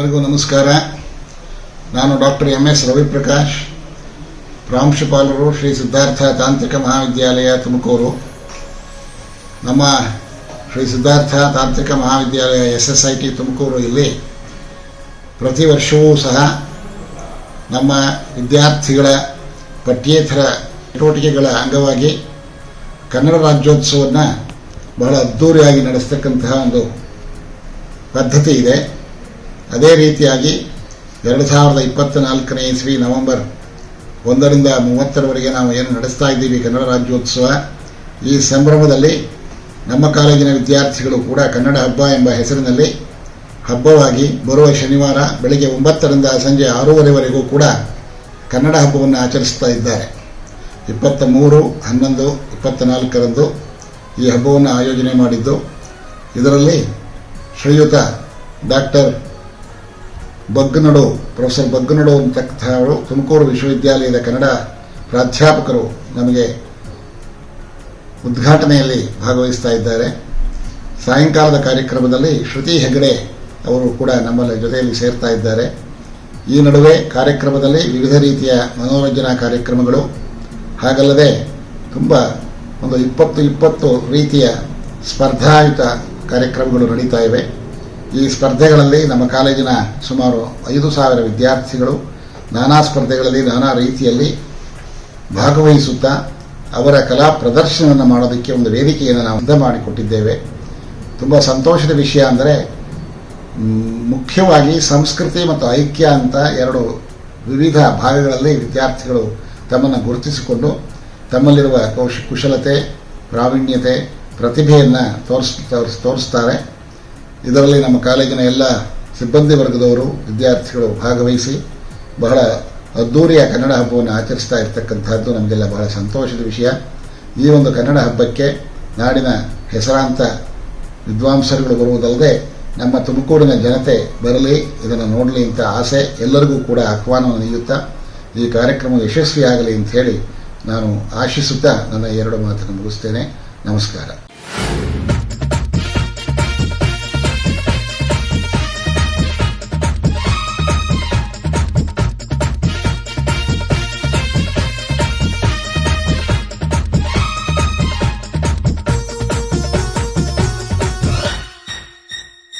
ಎಲ್ಲರಿಗೂ ನಮಸ್ಕಾರ. ನಾನು ಡಾಕ್ಟರ್ MS ರವಿಪ್ರಕಾಶ್, ಪ್ರಾಂಶುಪಾಲರು ಶ್ರೀ ಸಿದ್ಧಾರ್ಥ ತಾಂತ್ರಿಕ ಮಹಾವಿದ್ಯಾಲಯ ತುಮಕೂರು. ನಮ್ಮ ಶ್ರೀ ಸಿದ್ಧಾರ್ಥ ತಾಂತ್ರಿಕ ಮಹಾವಿದ್ಯಾಲಯ SSIT ತುಮಕೂರು ಇಲ್ಲಿ ಪ್ರತಿ ವರ್ಷವೂ ಸಹ ನಮ್ಮ ವಿದ್ಯಾರ್ಥಿಗಳ ಪಠ್ಯೇತರ ಚಟುವಟಿಕೆಗಳ ಅಂಗವಾಗಿ ಕನ್ನಡ ರಾಜ್ಯೋತ್ಸವವನ್ನು ಬಹಳ ಅದ್ಧೂರಿಯಾಗಿ ನಡೆಸ್ತಕ್ಕಂತಹ ಒಂದು ಪದ್ಧತಿ ಇದೆ. ಅದೇ ರೀತಿಯಾಗಿ 2024ನೇ ಇಸ್ವಿ ನವೆಂಬರ್ 1ರಿಂದ 30ರವರೆಗೆ ನಾವು ಏನು ನಡೆಸ್ತಾ ಇದ್ದೀವಿ ಕನ್ನಡ ರಾಜ್ಯೋತ್ಸವ. ಈ ಸಂಭ್ರಮದಲ್ಲಿ ನಮ್ಮ ಕಾಲೇಜಿನ ವಿದ್ಯಾರ್ಥಿಗಳು ಕೂಡ ಕನ್ನಡ ಹಬ್ಬ ಎಂಬ ಹೆಸರಿನಲ್ಲಿ ಹಬ್ಬವಾಗಿ ಬರುವ ಶನಿವಾರ ಬೆಳಗ್ಗೆ 9ರಿಂದ ಸಂಜೆ 6:30ವರೆಗೂ ಕೂಡ ಕನ್ನಡ ಹಬ್ಬವನ್ನು ಆಚರಿಸ್ತಾ ಇದ್ದಾರೆ. 23/11/24ರಂದು ಈ ಹಬ್ಬವನ್ನು ಆಯೋಜನೆ ಮಾಡಿದ್ದು, ಇದರಲ್ಲಿ ಶ್ರೀಯುತ ಡಾಕ್ಟರ್ ಪ್ರೊಫೆಸರ್ ಬಗ್ಗನಡು ಅಂತಕ್ಕಂಥವರು ತುಮಕೂರು ವಿಶ್ವವಿದ್ಯಾಲಯದ ಕನ್ನಡ ಪ್ರಾಧ್ಯಾಪಕರು ನಮಗೆ ಉದ್ಘಾಟನೆಯಲ್ಲಿ ಭಾಗವಹಿಸ್ತಾ ಇದ್ದಾರೆ. ಸಾಯಂಕಾಲದ ಕಾರ್ಯಕ್ರಮದಲ್ಲಿ ಶ್ರುತಿ ಹೆಗಡೆ ಅವರು ಕೂಡ ನಮ್ಮ ಜೊತೆಯಲ್ಲಿ ಸೇರ್ತಾ ಇದ್ದಾರೆ. ಈ ನಡುವೆ ಕಾರ್ಯಕ್ರಮದಲ್ಲಿ ವಿವಿಧ ರೀತಿಯ ಮನೋರಂಜನಾ ಕಾರ್ಯಕ್ರಮಗಳು, ಹಾಗಲ್ಲದೆ ತುಂಬ ಒಂದು 20 ರೀತಿಯ ಸ್ಪರ್ಧಾಯುತ ಕಾರ್ಯಕ್ರಮಗಳು ನಡೀತಾ ಇವೆ. ಈ ಸ್ಪರ್ಧೆಗಳಲ್ಲಿ ನಮ್ಮ ಕಾಲೇಜಿನ ಸುಮಾರು 5,000 ವಿದ್ಯಾರ್ಥಿಗಳು ನಾನಾ ಸ್ಪರ್ಧೆಗಳಲ್ಲಿ ನಾನಾ ರೀತಿಯಲ್ಲಿ ಭಾಗವಹಿಸುತ್ತಾ ಅವರ ಕಲಾ ಪ್ರದರ್ಶನವನ್ನು ಮಾಡೋದಕ್ಕೆ ಒಂದು ವೇದಿಕೆಯನ್ನು ನಾವು ಸಿದ್ಧ ಮಾಡಿಕೊಟ್ಟಿದ್ದೇವೆ. ತುಂಬ ಸಂತೋಷದ ವಿಷಯ ಅಂದರೆ, ಮುಖ್ಯವಾಗಿ ಸಂಸ್ಕೃತಿ ಮತ್ತು ಐಕ್ಯ ಅಂತ 2 ವಿವಿಧ ಭಾಗಗಳಲ್ಲಿ ವಿದ್ಯಾರ್ಥಿಗಳು ತಮ್ಮನ್ನು ಗುರುತಿಸಿಕೊಂಡು ತಮ್ಮಲ್ಲಿರುವ ಕುಶಲತೆ, ಪ್ರಾವೀಣ್ಯತೆ, ಪ್ರತಿಭೆಯನ್ನು ತೋರಿಸ್ತಾರೆ. ಇದರಲ್ಲಿ ನಮ್ಮ ಕಾಲೇಜಿನ ಎಲ್ಲ ಸಿಬ್ಬಂದಿ ವರ್ಗದವರು, ವಿದ್ಯಾರ್ಥಿಗಳು ಭಾಗವಹಿಸಿ ಬಹಳ ಅದ್ಧೂರಿಯ ಕನ್ನಡ ಹಬ್ಬವನ್ನು ಆಚರಿಸ್ತಾ ಇರತಕ್ಕಂಥದ್ದು ನಮಗೆಲ್ಲ ಬಹಳ ಸಂತೋಷದ ವಿಷಯ. ಈ ಒಂದು ಕನ್ನಡ ಹಬ್ಬಕ್ಕೆ ನಾಡಿನ ಹೆಸರಾಂತ ವಿದ್ವಾಂಸರುಗಳು ಬರುವುದಲ್ಲದೆ ನಮ್ಮ ತುಮಕೂರಿನ ಜನತೆ ಬರಲಿ, ಇದನ್ನು ನೋಡಲಿ ಅಂತ ಆಸೆ ಎಲ್ಲರಿಗೂ ಕೂಡ ಆಹ್ವಾನವನ್ನು ನೀಡುತ್ತಾ ಈ ಕಾರ್ಯಕ್ರಮ ಯಶಸ್ವಿಯಾಗಲಿ ಅಂತ ಹೇಳಿ ನಾನು ಆಶಿಸುತ್ತಾ ನನ್ನ 2 ಮಾತನ್ನು ಮುಗಿಸ್ತೇನೆ. ನಮಸ್ಕಾರ.